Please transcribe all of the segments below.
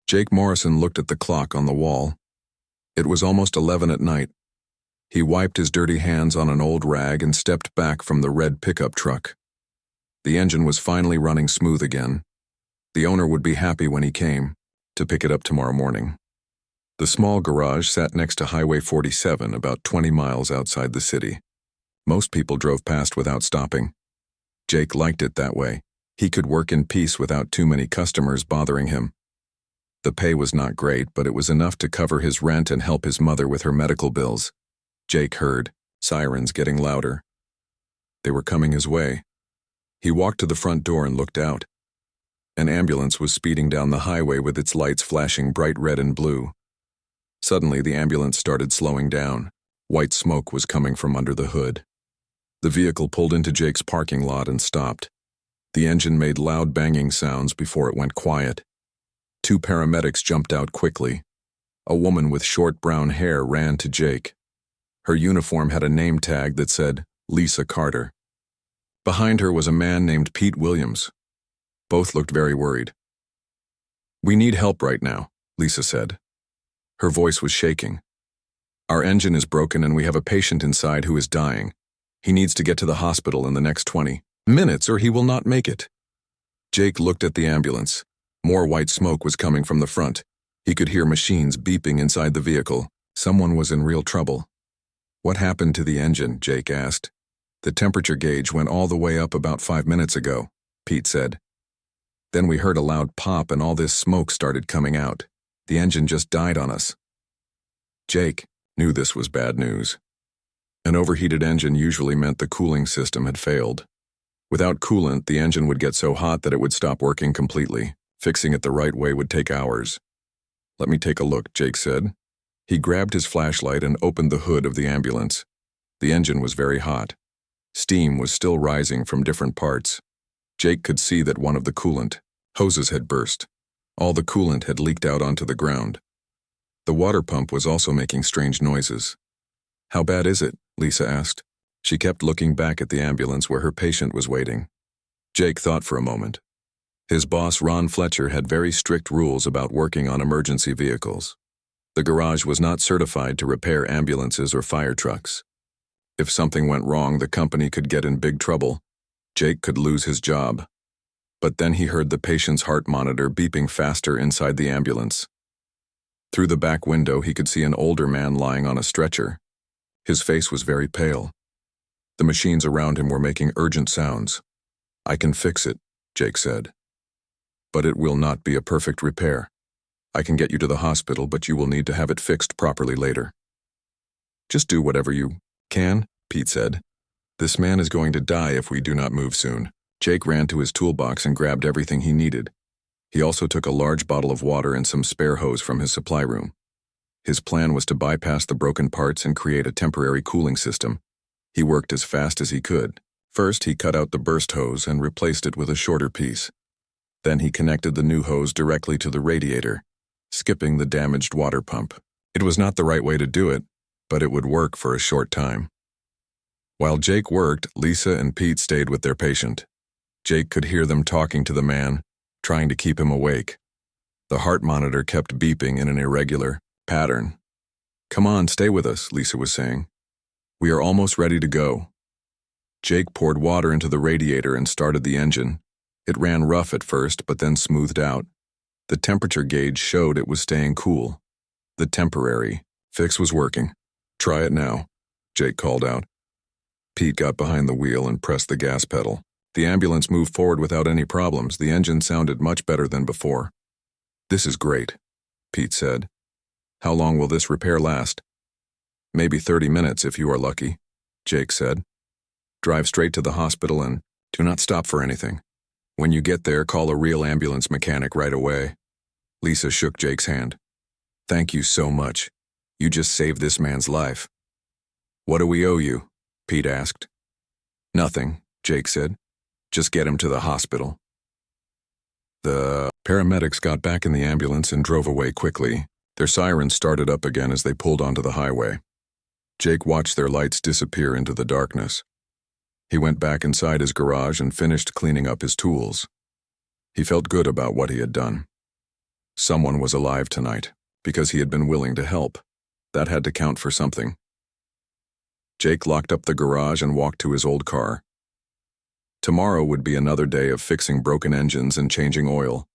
Jake Morrison looked at the clock on the wall. It was almost 11 at night. He wiped his dirty hands on an old rag and stepped back from the red pickup truck. The engine was finally running smooth again. The owner would be happy when he came to pick it up tomorrow morning. The small garage sat next to Highway 47, about 20 miles outside the city. Most people drove past without stopping. Jake liked it that way. He could work in peace without too many customers bothering him. The pay was not great, but it was enough to cover his rent and help his mother with her medical bills. Jake heard sirens getting louder. They were coming his way. He walked to the front door and looked out. An ambulance was speeding down the highway with its lights flashing bright red and blue. Suddenly, the ambulance started slowing down. White smoke was coming from under the hood. The vehicle pulled into Jake's parking lot and stopped. The engine made loud banging sounds before it went quiet. Two paramedics jumped out quickly. A woman with short brown hair ran to Jake. Her uniform had a name tag that said, Lisa Carter. Behind her was a man named Pete Williams. Both looked very worried. "We need help right now," Lisa said. Her voice was shaking. "Our engine is broken and we have a patient inside who is dying. He needs to get to the hospital in the next 20 minutes or he will not make it." Jake looked at the ambulance. More white smoke was coming from the front. He could hear machines beeping inside the vehicle. Someone was in real trouble. "What happened to the engine?" Jake asked. "The temperature gauge went all the way up about 5 minutes ago," Pete said. "Then we heard a loud pop and all this smoke started coming out. The engine just died on us." Jake knew this was bad news. An overheated engine usually meant the cooling system had failed. Without coolant, the engine would get so hot that it would stop working completely. Fixing it the right way would take hours. "Let me take a look," Jake said. He grabbed his flashlight and opened the hood of the ambulance. The engine was very hot. Steam was still rising from different parts. Jake could see that one of the coolant hoses had burst. All the coolant had leaked out onto the ground. The water pump was also making strange noises. "How bad is it?" Lisa asked. She kept looking back at the ambulance where her patient was waiting. Jake thought for a moment. His boss, Ron Fletcher, had very strict rules about working on emergency vehicles. The garage was not certified to repair ambulances or fire trucks. If something went wrong, the company could get in big trouble. Jake could lose his job. But then he heard the patient's heart monitor beeping faster inside the ambulance. Through the back window, he could see an older man lying on a stretcher. His face was very pale. The machines around him were making urgent sounds. "I can fix it," Jake said. "But it will not be a perfect repair. I can get you to the hospital, but you will need to have it fixed properly later." "Just do whatever you can," Pete said. "This man is going to die if we do not move soon." Jake ran to his toolbox and grabbed everything he needed. He also took a large bottle of water and some spare hose from his supply room. His plan was to bypass the broken parts and create a temporary cooling system. He worked as fast as he could. First, he cut out the burst hose and replaced it with a shorter piece. Then he connected the new hose directly to the radiator, skipping the damaged water pump. It was not the right way to do it, but it would work for a short time. While Jake worked, Lisa and Pete stayed with their patient. Jake could hear them talking to the man, trying to keep him awake. The heart monitor kept beeping in an irregular pattern. "Come on, stay with us," Lisa was saying. "We are almost ready to go." Jake poured water into the radiator and started the engine. It ran rough at first, but then smoothed out. The temperature gauge showed it was staying cool. The temporary fix was working. "Try it now," Jake called out. Pete got behind the wheel and pressed the gas pedal. The ambulance moved forward without any problems. The engine sounded much better than before. "This is great," Pete said. "How long will this repair last?" "Maybe 30 minutes if you are lucky," Jake said. "Drive straight to the hospital and do not stop for anything. When you get there, call a real ambulance mechanic right away." Lisa shook Jake's hand. "Thank you so much. You just saved this man's life." "What do we owe you?" Pete asked. "Nothing," Jake said. "Just get him to the hospital." The paramedics got back in the ambulance and drove away quickly. Their sirens started up again as they pulled onto the highway. Jake watched their lights disappear into the darkness. He went back inside his garage and finished cleaning up his tools. He felt good about what he had done. Someone was alive tonight, because he had been willing to help. That had to count for something. Jake locked up the garage and walked to his old car. Tomorrow would be another day of fixing broken engines and changing oil.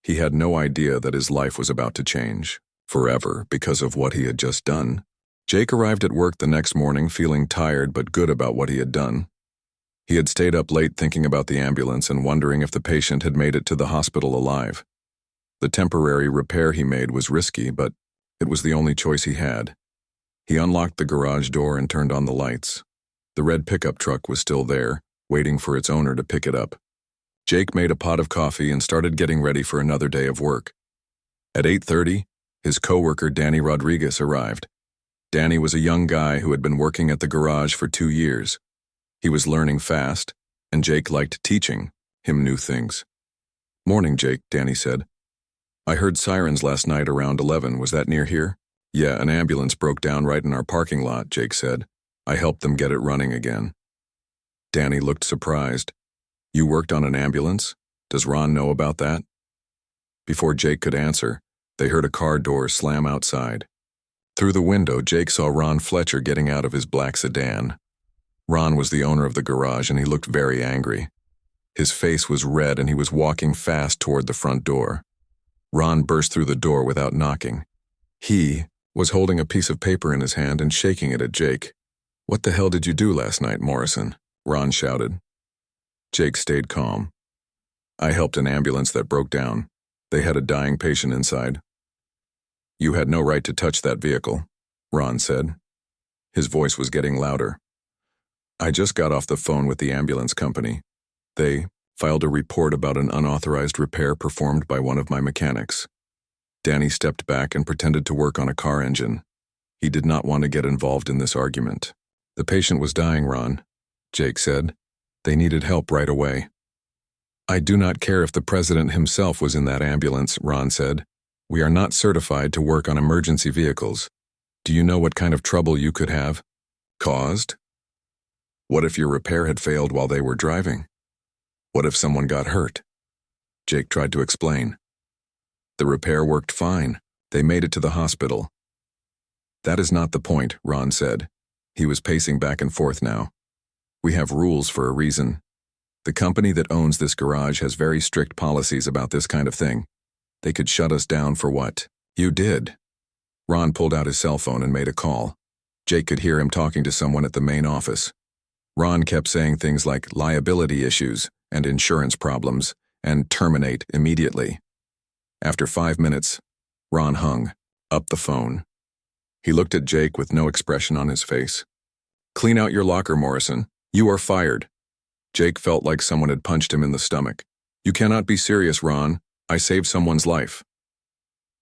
He had no idea that his life was about to change, forever, because of what he had just done. Jake arrived at work the next morning feeling tired but good about what he had done. He had stayed up late thinking about the ambulance and wondering if the patient had made it to the hospital alive. The temporary repair he made was risky, but it was the only choice he had. He unlocked the garage door and turned on the lights. The red pickup truck was still there, waiting for its owner to pick it up. Jake made a pot of coffee and started getting ready for another day of work. At 8:30, his coworker Danny Rodriguez arrived. Danny was a young guy who had been working at the garage for 2 years. He was learning fast, and Jake liked teaching him new things. "Morning, Jake," Danny said. "I heard sirens last night around 11. Was that near here?" "Yeah, an ambulance broke down right in our parking lot," Jake said. "I helped them get it running again." Danny looked surprised. "You worked on an ambulance? Does Ron know about that?" Before Jake could answer, they heard a car door slam outside. Through the window, Jake saw Ron Fletcher getting out of his black sedan. Ron was the owner of the garage, and he looked very angry. His face was red, and he was walking fast toward the front door. Ron burst through the door without knocking. He was holding a piece of paper in his hand and shaking it at Jake. "What the hell did you do last night, Morrison?" Ron shouted. Jake stayed calm. "I helped an ambulance that broke down. They had a dying patient inside." "You had no right to touch that vehicle," Ron said. His voice was getting louder. "I just got off the phone with the ambulance company. They filed a report about an unauthorized repair performed by one of my mechanics." Danny stepped back and pretended to work on a car engine. He did not want to get involved in this argument. "The patient was dying, Ron," Jake said. "They needed help right away." "I do not care if the president himself was in that ambulance," Ron said. "We are not certified to work on emergency vehicles. Do you know what kind of trouble you could have caused? What if your repair had failed while they were driving? What if someone got hurt?" Jake tried to explain. "The repair worked fine. They made it to the hospital." "That is not the point," Ron said. He was pacing back and forth now. "We have rules for a reason. The company that owns this garage has very strict policies about this kind of thing. They could shut us down for what you did." Ron pulled out his cell phone and made a call. Jake could hear him talking to someone at the main office. Ron kept saying things like liability issues and insurance problems and terminate immediately. After 5 minutes, Ron hung up the phone. He looked at Jake with no expression on his face. "Clean out your locker, Morrison. You are fired." Jake felt like someone had punched him in the stomach. "You cannot be serious, Ron. I saved someone's life."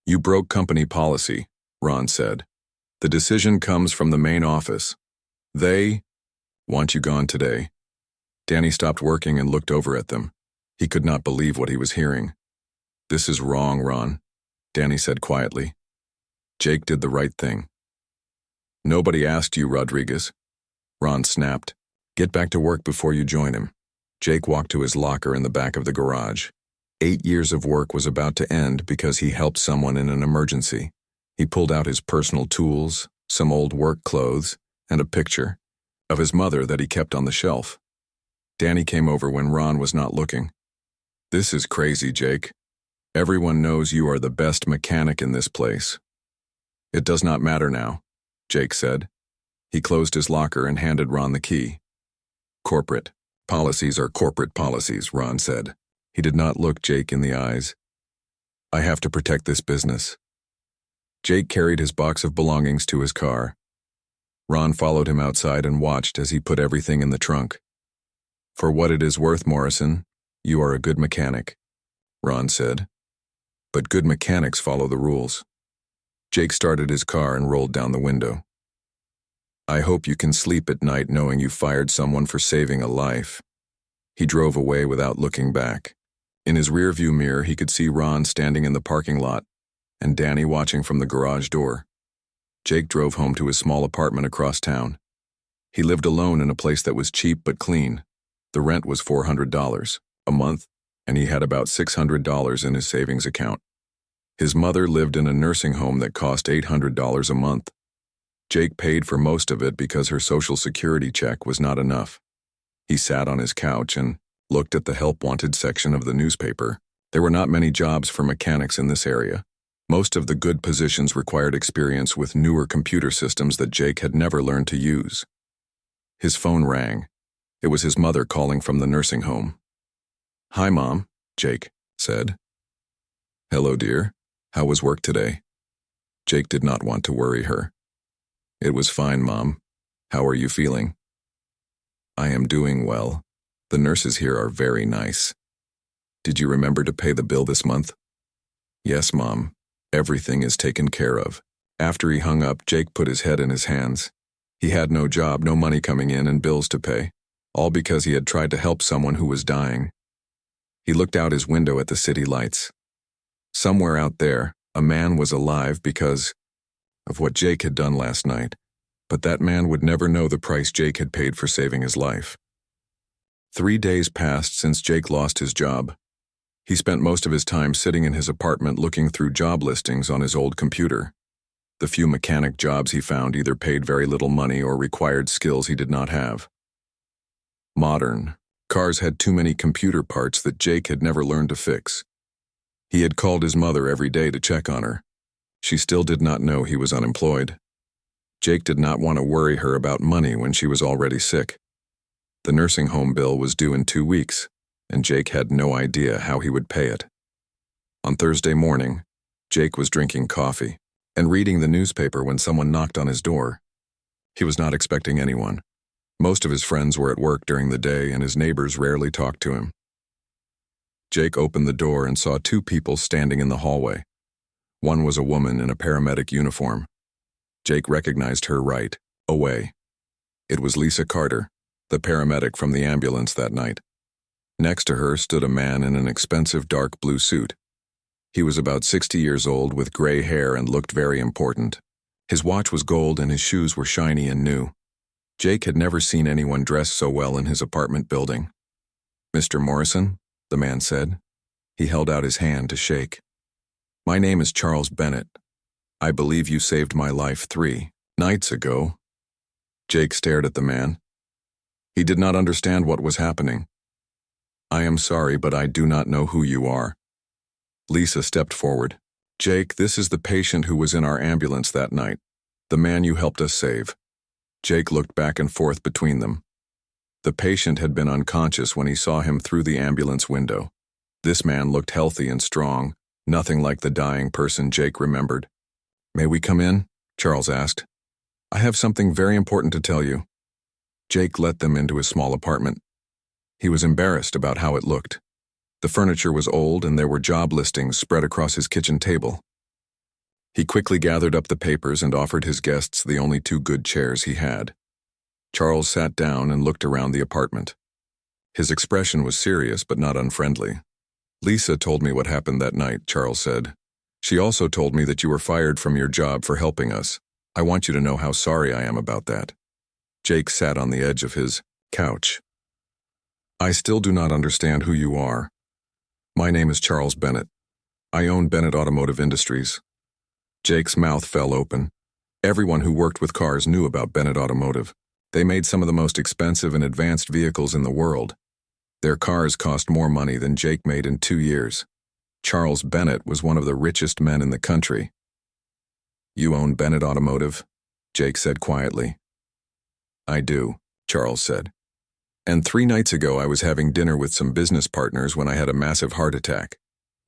"You broke company policy," Ron said. "The decision comes from the main office. They want you gone today." Danny stopped working and looked over at them. He could not believe what he was hearing. "This is wrong, Ron," Danny said quietly. Jake did the right thing. "Nobody asked you, Rodriguez," Ron snapped. "Get back to work before you join him." Jake walked to his locker in the back of the garage. 8 years of work was about to end because he helped someone in an emergency. He pulled out his personal tools, some old work clothes, and a picture of his mother that he kept on the shelf. Danny came over when Ron was not looking. "This is crazy, Jake. Everyone knows you are the best mechanic in this place." "It does not matter now," Jake said. He closed his locker and handed Ron the key. "Corporate policies are corporate policies," Ron said. He did not look Jake in the eyes. "I have to protect this business." Jake carried his box of belongings to his car. Ron followed him outside and watched as he put everything in the trunk. "For what it is worth, Morrison, you are a good mechanic," Ron said. "But good mechanics follow the rules." Jake started his car and rolled down the window. "I hope you can sleep at night knowing you fired someone for saving a life." He drove away without looking back. In his rearview mirror, he could see Ron standing in the parking lot and Danny watching from the garage door. Jake drove home to his small apartment across town. He lived alone in a place that was cheap but clean. The rent was $400 a month, and he had about $600 in his savings account. His mother lived in a nursing home that cost $800 a month. Jake paid for most of it because her Social Security check was not enough. He sat on his couch and looked at the help wanted section of the newspaper. There were not many jobs for mechanics in this area. Most of the good positions required experience with newer computer systems that Jake had never learned to use. His phone rang. It was his mother calling from the nursing home. "Hi, Mom," Jake said. "Hello, dear. How was work today?" Jake did not want to worry her. "It was fine, Mom. How are you feeling?" "I am doing well. The nurses here are very nice. Did you remember to pay the bill this month?" "Yes, Mom. Everything is taken care of." After he hung up, Jake put his head in his hands. He had no job, no money coming in, and bills to pay, all because he had tried to help someone who was dying. He looked out his window at the city lights. Somewhere out there, a man was alive because of what Jake had done last night, but that man would never know the price Jake had paid for saving his life. 3 days passed since Jake lost his job. He spent most of his time sitting in his apartment looking through job listings on his old computer. The few mechanic jobs he found either paid very little money or required skills he did not have. Modern cars had too many computer parts that Jake had never learned to fix. He had called his mother every day to check on her. She still did not know he was unemployed. Jake did not want to worry her about money when she was already sick. The nursing home bill was due in 2 weeks, and Jake had no idea how he would pay it. On Thursday morning, Jake was drinking coffee and reading the newspaper when someone knocked on his door. He was not expecting anyone. Most of his friends were at work during the day, and his neighbors rarely talked to him. Jake opened the door and saw 2 people standing in the hallway. One was a woman in a paramedic uniform. Jake recognized her right away. It was Lisa Carter, the paramedic from the ambulance that night. Next to her stood a man in an expensive dark blue suit. He was about 60 years old with gray hair and looked very important. His watch was gold and his shoes were shiny and new. Jake had never seen anyone dress so well in his apartment building. "Mr. Morrison," the man said. He held out his hand to shake. "My name is Charles Bennett. I believe you saved my life 3 nights ago." Jake stared at the man. He did not understand what was happening. "I am sorry, but I do not know who you are." Lisa stepped forward. "Jake, this is the patient who was in our ambulance that night, the man you helped us save." Jake looked back and forth between them. The patient had been unconscious when he saw him through the ambulance window. This man looked healthy and strong, nothing like the dying person Jake remembered. "May we come in?" Charles asked. "I have something very important to tell you." Jake let them into his small apartment. He was embarrassed about how it looked. The furniture was old and there were job listings spread across his kitchen table. He quickly gathered up the papers and offered his guests the only 2 good chairs he had. Charles sat down and looked around the apartment. His expression was serious but not unfriendly. "Lisa told me what happened that night," Charles said. "She also told me that you were fired from your job for helping us. I want you to know how sorry I am about that." Jake sat on the edge of his couch. "I still do not understand who you are. My name is Charles Bennett. I own Bennett Automotive Industries." Jake's mouth fell open. Everyone who worked with cars knew about Bennett Automotive. They made some of the most expensive and advanced vehicles in the world. Their cars cost more money than Jake made in 2 years. Charles Bennett was one of the richest men in the country. "You own Bennett Automotive?" Jake said quietly. "I do," Charles said. "And 3 nights ago I was having dinner with some business partners when I had a massive heart attack.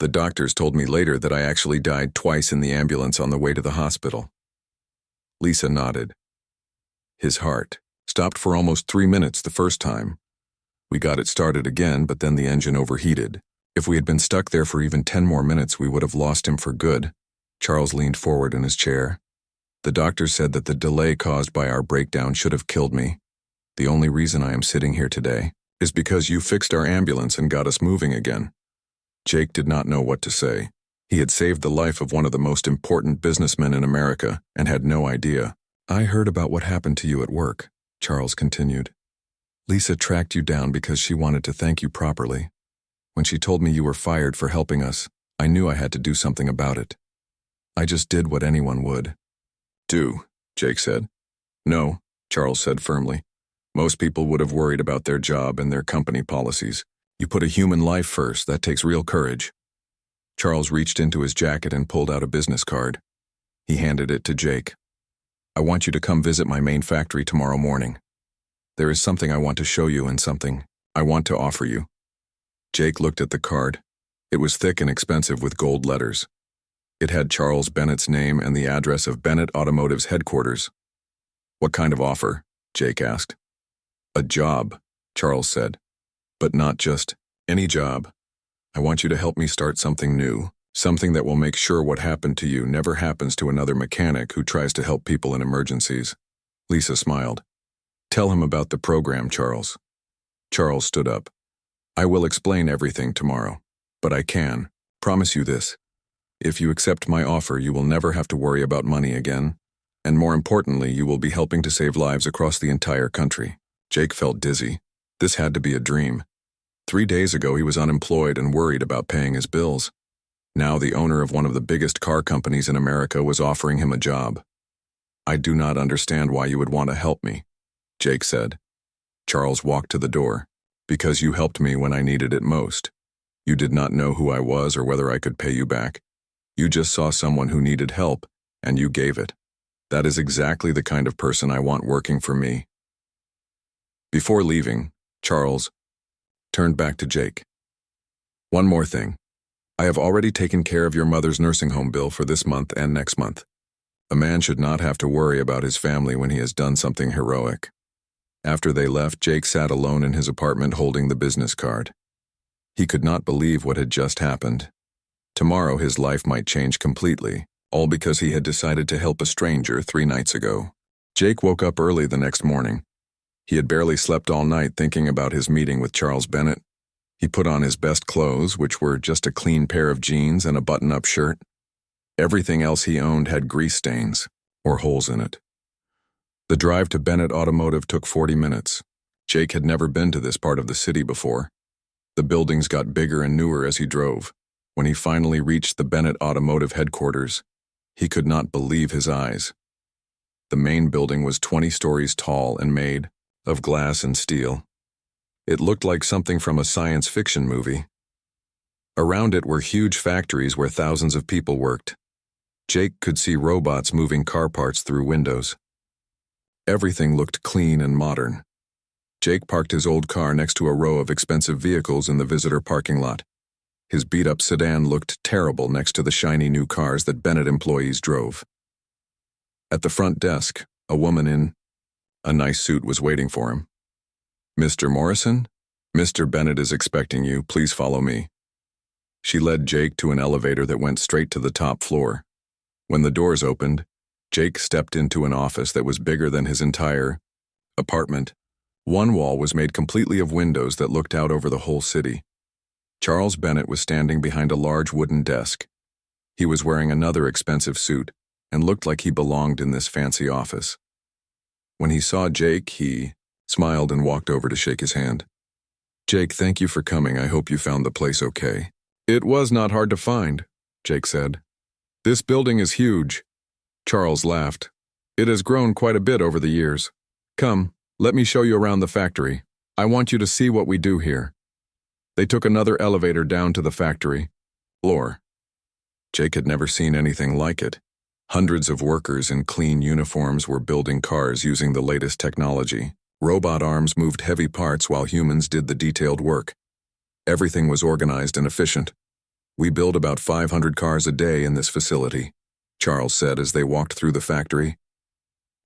The doctors told me later that I actually died twice in the ambulance on the way to the hospital." Lisa nodded. "His heart stopped for almost 3 minutes the first time. We got it started again, but then the engine overheated. If we had been stuck there for even 10 more minutes, we would have lost him for good." Charles leaned forward in his chair. "The doctor said that the delay caused by our breakdown should have killed me. The only reason I am sitting here today is because you fixed our ambulance and got us moving again." Jake did not know what to say. He had saved the life of one of the most important businessmen in America and had no idea. "I heard about what happened to you at work," Charles continued. "Lisa tracked you down because she wanted to thank you properly. When she told me you were fired for helping us, I knew I had to do something about it. I just did what anyone would. Do, Jake said. No, Charles said firmly. Most people would have worried about their job and their company policies. You put a human life first, that takes real courage. Charles reached into his jacket and pulled out a business card. He handed it to Jake. I want you to come visit my main factory tomorrow morning. There is something I want to show you and something I want to offer you. Jake looked at the card. It was thick and expensive with gold letters. It had Charles Bennett's name and the address of Bennett Automotive's headquarters. What kind of offer? Jake asked. A job, Charles said. But not just any job. I want you to help me start something new, something that will make sure what happened to you never happens to another mechanic who tries to help people in emergencies. Lisa smiled. Tell him about the program, Charles. Charles stood up. I will explain everything tomorrow, but I can promise you this. If you accept my offer, you will never have to worry about money again, and more importantly, you will be helping to save lives across the entire country. Jake felt dizzy. This had to be a dream. 3 days ago, he was unemployed and worried about paying his bills. Now the owner of one of the biggest car companies in America was offering him a job. I do not understand why you would want to help me, Jake said. Charles walked to the door. Because you helped me when I needed it most. You did not know who I was or whether I could pay you back. You just saw someone who needed help, and you gave it. That is exactly the kind of person I want working for me. Before leaving, Charles turned back to Jake. One more thing. I have already taken care of your mother's nursing home bill for this month and next month. A man should not have to worry about his family when he has done something heroic. After they left, Jake sat alone in his apartment holding the business card. He could not believe what had just happened. Tomorrow his life might change completely, all because he had decided to help a stranger 3 nights ago. Jake woke up early the next morning. He had barely slept all night thinking about his meeting with Charles Bennett. He put on his best clothes, which were just a clean pair of jeans and a button-up shirt. Everything else he owned had grease stains, or holes in it. The drive to Bennett Automotive took 40 minutes. Jake had never been to this part of the city before. The buildings got bigger and newer as he drove. When he finally reached the Bennett Automotive headquarters, he could not believe his eyes. The main building was 20 stories tall and made of glass and steel. It looked like something from a science fiction movie. Around it were huge factories where thousands of people worked. Jake could see robots moving car parts through windows. Everything looked clean and modern. Jake parked his old car next to a row of expensive vehicles in the visitor parking lot. His beat-up sedan looked terrible next to the shiny new cars that Bennett employees drove. At the front desk, a woman in a nice suit was waiting for him. Mr. Morrison? Mr. Bennett is expecting you. Please follow me. She led Jake to an elevator that went straight to the top floor. When the doors opened, Jake stepped into an office that was bigger than his entire apartment. One wall was made completely of windows that looked out over the whole city. Charles Bennett was standing behind a large wooden desk. He was wearing another expensive suit and looked like he belonged in this fancy office. When he saw Jake, he smiled and walked over to shake his hand. Jake, thank you for coming. I hope you found the place okay. It was not hard to find, Jake said. This building is huge. Charles laughed. It has grown quite a bit over the years. Come, let me show you around the factory. I want you to see what we do here. They took another elevator down to the factory floor. Jake had never seen anything like it. Hundreds of workers in clean uniforms were building cars using the latest technology. Robot arms moved heavy parts while humans did the detailed work. Everything was organized and efficient. We build about 500 cars a day in this facility, Charles said as they walked through the factory.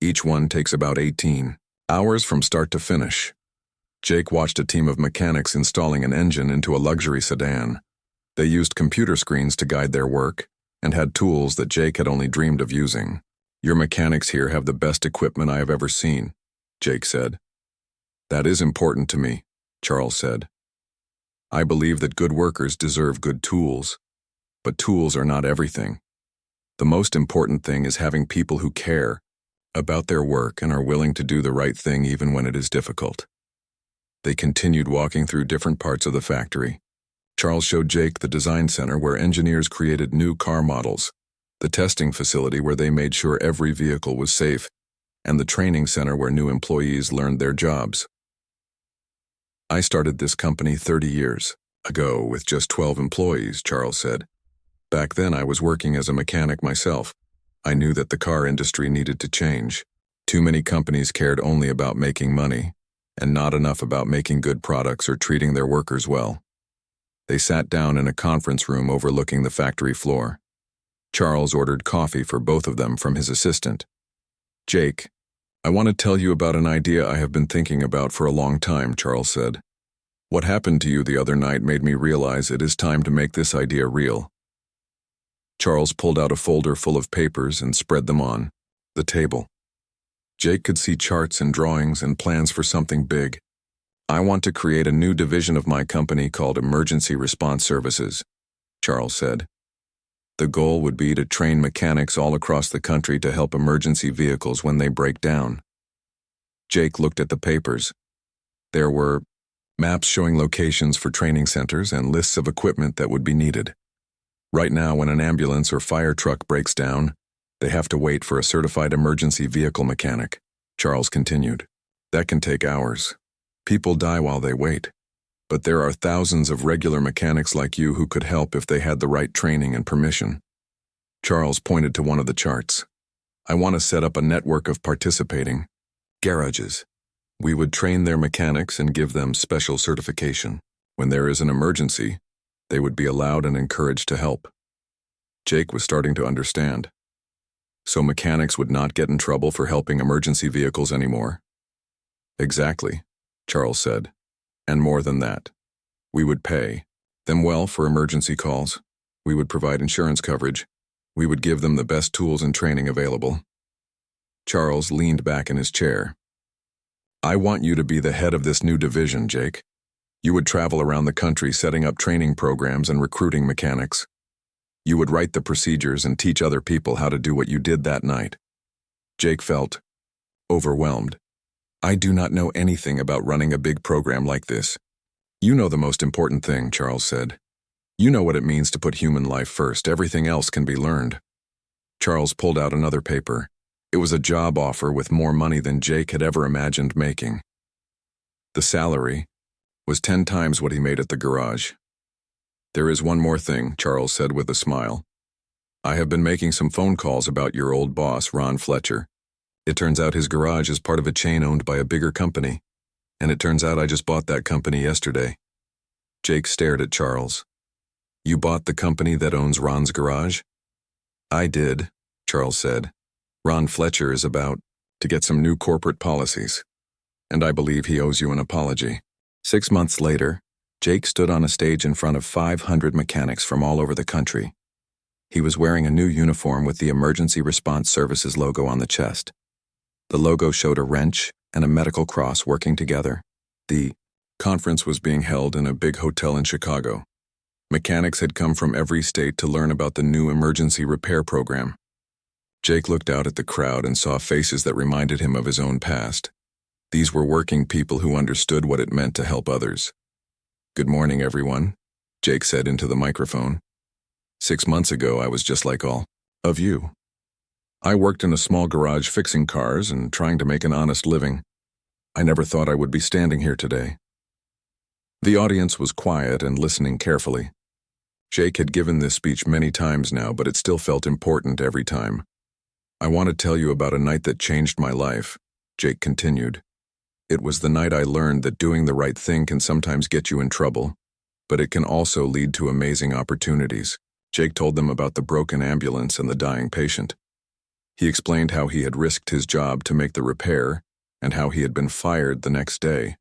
Each one takes about 18 hours from start to finish. Jake watched a team of mechanics installing an engine into a luxury sedan. They used computer screens to guide their work and had tools that Jake had only dreamed of using. Your mechanics here have the best equipment I have ever seen, Jake said. That is important to me, Charles said. I believe that good workers deserve good tools, but tools are not everything. The most important thing is having people who care about their work and are willing to do the right thing even when it is difficult. They continued walking through different parts of the factory. Charles showed Jake the design center where engineers created new car models, the testing facility where they made sure every vehicle was safe, and the training center where new employees learned their jobs. I started this company 30 years ago with just 12 employees, Charles said. Back then I was working as a mechanic myself. I knew that the car industry needed to change. Too many companies cared only about making money, and not enough about making good products or treating their workers well. They sat down in a conference room overlooking the factory floor. Charles ordered coffee for both of them from his assistant. Jake, I want to tell you about an idea I have been thinking about for a long time, Charles said. What happened to you the other night made me realize it is time to make this idea real. Charles pulled out a folder full of papers and spread them on the table. Jake could see charts and drawings and plans for something big. I want to create a new division of my company called Emergency Response Services, Charles said. The goal would be to train mechanics all across the country to help emergency vehicles when they break down. Jake looked at the papers. There were maps showing locations for training centers and lists of equipment that would be needed. Right now, when an ambulance or fire truck breaks down, they have to wait for a certified emergency vehicle mechanic, Charles continued. That can take hours. People die while they wait. But there are thousands of regular mechanics like you who could help if they had the right training and permission. Charles pointed to one of the charts. I want to set up a network of participating garages. We would train their mechanics and give them special certification. When there is an emergency, they would be allowed and encouraged to help. Jake was starting to understand. So mechanics would not get in trouble for helping emergency vehicles anymore? Exactly, Charles said. And more than that. We would pay them well for emergency calls. We would provide insurance coverage. We would give them the best tools and training available. Charles leaned back in his chair. I want you to be the head of this new division, Jake. You would travel around the country setting up training programs and recruiting mechanics. You would write the procedures and teach other people how to do what you did that night. Jake felt overwhelmed. I do not know anything about running a big program like this. You know the most important thing, Charles said. You know what it means to put human life first. Everything else can be learned. Charles pulled out another paper. It was a job offer with more money than Jake had ever imagined making. The salary was 10 times what he made at the garage. There is one more thing, Charles said with a smile. I have been making some phone calls about your old boss, Ron Fletcher. It turns out his garage is part of a chain owned by a bigger company. And it turns out I just bought that company yesterday. Jake stared at Charles. You bought the company that owns Ron's garage? I did, Charles said. Ron Fletcher is about to get some new corporate policies. And I believe he owes you an apology. 6 months later, Jake stood on a stage in front of 500 mechanics from all over the country. He was wearing a new uniform with the Emergency Response Services logo on the chest. The logo showed a wrench and a medical cross working together. The conference was being held in a big hotel in Chicago. Mechanics had come from every state to learn about the new emergency repair program. Jake looked out at the crowd and saw faces that reminded him of his own past. These were working people who understood what it meant to help others. Good morning, everyone, Jake said into the microphone. 6 months ago, I was just like all of you. I worked in a small garage fixing cars and trying to make an honest living. I never thought I would be standing here today. The audience was quiet and listening carefully. Jake had given this speech many times now, but it still felt important every time. I want to tell you about a night that changed my life, Jake continued. It was the night I learned that doing the right thing can sometimes get you in trouble, but it can also lead to amazing opportunities. Jake told them about the broken ambulance and the dying patient. He explained how he had risked his job to make the repair and how he had been fired the next day.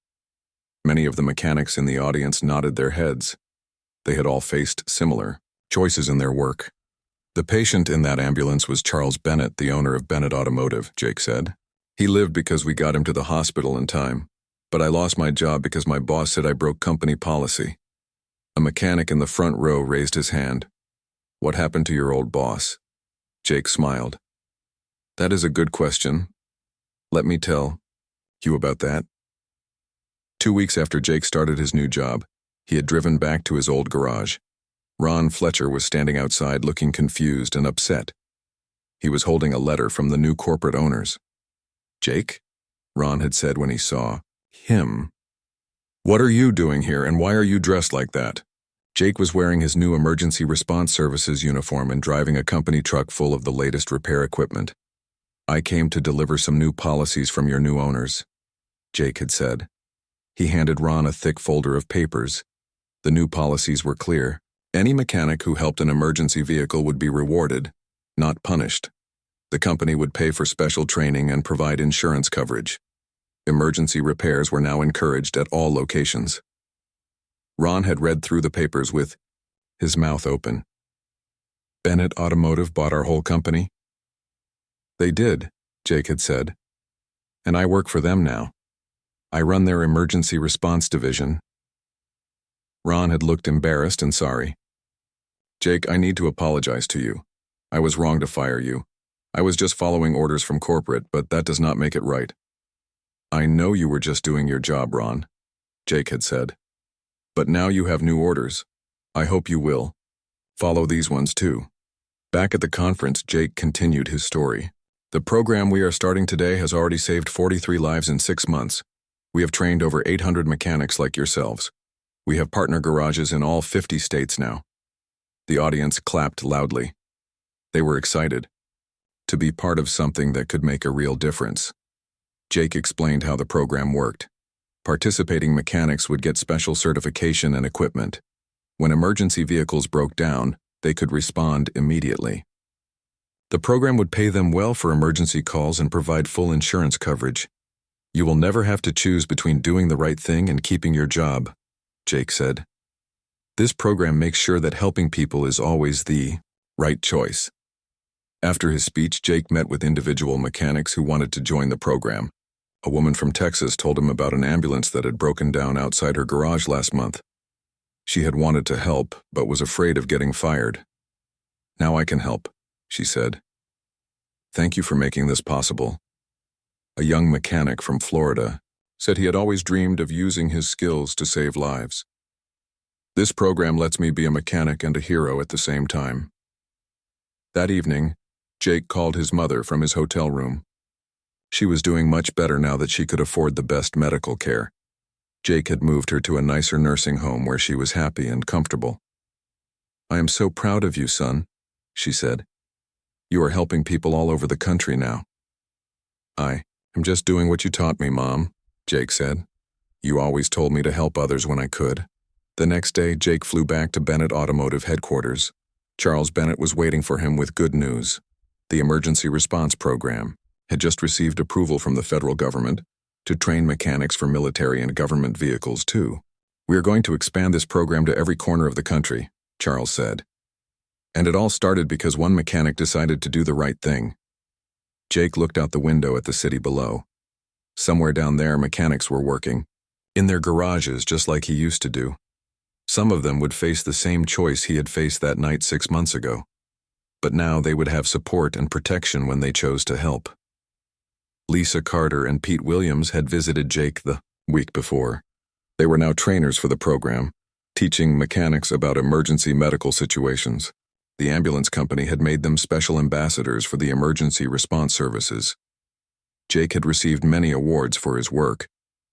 Many of the mechanics in the audience nodded their heads. They had all faced similar choices in their work. The patient in that ambulance was Charles Bennett, the owner of Bennett Automotive, Jake said. He lived because we got him to the hospital in time, but I lost my job because my boss said I broke company policy. A mechanic in the front row raised his hand. What happened to your old boss? Jake smiled. That is a good question. Let me tell you about that. 2 weeks after Jake started his new job, He had driven back to his old garage. Ron Fletcher was standing outside looking confused and upset. He was holding a letter from the new corporate owners. "Jake?" Ron had said when he saw him. "What are you doing here, and why are you dressed like that?" Jake was wearing his new Emergency Response Services uniform and driving a company truck full of the latest repair equipment. "I came to deliver some new policies from your new owners," Jake had said. He handed Ron a thick folder of papers. The new policies were clear. Any mechanic who helped an emergency vehicle would be rewarded, not punished. The company would pay for special training and provide insurance coverage. Emergency repairs were now encouraged at all locations. Ron had read through the papers with his mouth open. "Bennett Automotive bought our whole company?" "They did," Jake had said. "And I work for them now. I run their emergency response division." Ron had looked embarrassed and sorry. "Jake, I need to apologize to you. I was wrong to fire you. I was just following orders from corporate, but that does not make it right." "I know you were just doing your job, Ron," Jake had said. "But now you have new orders. I hope you will follow these ones too." Back at the conference, Jake continued his story. "The program we are starting today has already saved 43 lives in 6 months. We have trained over 800 mechanics like yourselves. We have partner garages in all 50 states now." The audience clapped loudly. They were excited to be part of something that could make a real difference. Jake explained how the program worked. Participating mechanics would get special certification and equipment. When emergency vehicles broke down, they could respond immediately. The program would pay them well for emergency calls and provide full insurance coverage. "You will never have to choose between doing the right thing and keeping your job," Jake said. "This program makes sure that helping people is always the right choice." After his speech, Jake met with individual mechanics who wanted to join the program. A woman from Texas told him about an ambulance that had broken down outside her garage last month. She had wanted to help, but was afraid of getting fired. "Now I can help," she said. "Thank you for making this possible." A young mechanic from Florida said he had always dreamed of using his skills to save lives. "This program lets me be a mechanic and a hero at the same time." That evening, Jake called his mother from his hotel room. She was doing much better now that she could afford the best medical care. Jake had moved her to a nicer nursing home where she was happy and comfortable. "I am so proud of you, son," she said. "You are helping people all over the country now." "I am just doing what you taught me, Mom," Jake said. "You always told me to help others when I could." The next day, Jake flew back to Bennett Automotive headquarters. Charles Bennett was waiting for him with good news. The Emergency Response Program had just received approval from the federal government to train mechanics for military and government vehicles too. "We are going to expand this program to every corner of the country," Charles said. "And it all started because one mechanic decided to do the right thing." Jake looked out the window at the city below. Somewhere down there, mechanics were working, in their garages just like he used to do. Some of them would face the same choice he had faced that night 6 months ago. But now they would have support and protection when they chose to help. Lisa Carter and Pete Williams had visited Jake the week before. They were now trainers for the program, teaching mechanics about emergency medical situations. The ambulance company had made them special ambassadors for the emergency response services. Jake had received many awards for his work,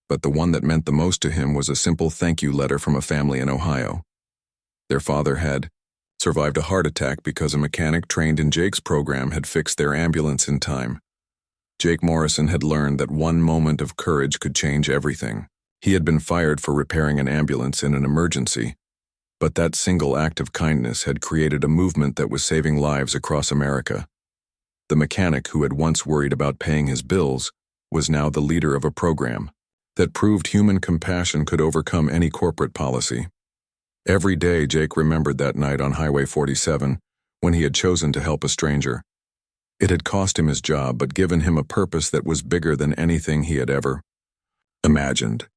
but the one that meant the most to him was a simple thank you letter from a family in Ohio. Their father had survived a heart attack because a mechanic trained in Jake's program had fixed their ambulance in time. Jake Morrison had learned that one moment of courage could change everything. He had been fired for repairing an ambulance in an emergency, but that single act of kindness had created a movement that was saving lives across America. The mechanic who had once worried about paying his bills was now the leader of a program that proved human compassion could overcome any corporate policy. Every day, Jake remembered that night on Highway 47 when he had chosen to help a stranger. It had cost him his job, but given him a purpose that was bigger than anything he had ever imagined.